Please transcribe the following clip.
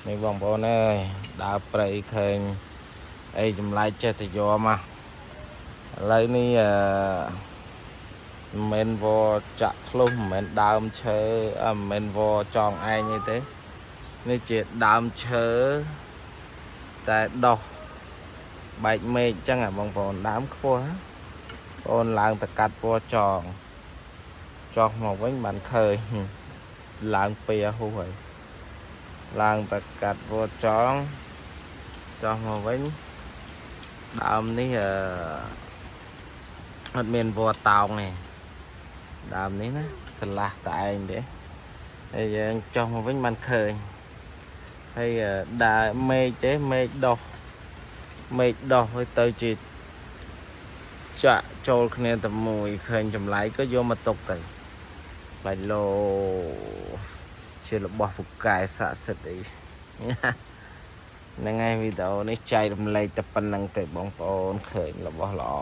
នេះបងប្អូនអើយដើរព្រៃឃើញអីចម្លែកចេះតែយកមកឥឡូវនេះមិនមែនវចាក់ធ្លុះមិនមែនដើមឈើមិនមែនវចងឯងទេនេះជាដើមឈើតែដោះបែកមេឃអញ្ចឹងបងប្អូនដើមខ្ពស់បងអូនឡើងទៅកាត់វចងចោះមកវិញបានឃើញឡើងពីហូហើយឡើងទៅកាត់វចងចោះមកវិញដើមនេះអត់មានវតោងទេដើមនេះណាស្លាស់តែឯងទេហើយយើងចោះមកវិញបានឃើញហើយដើរមេឃទេមេឃដោះហើយទៅជាចាក់ចូលគ្នាតែមួយឃើញចម្លែកក៏យកមកຕົកទៅបាច់លោជារបស់ពូកែស័ក្តិសិទ្ធិអីហ្នឹងហើយវីដេអូនេះចែករំលែកតែប៉ុណ្្នឹងទៅបងប្អូនឃើញរបស់ល្អ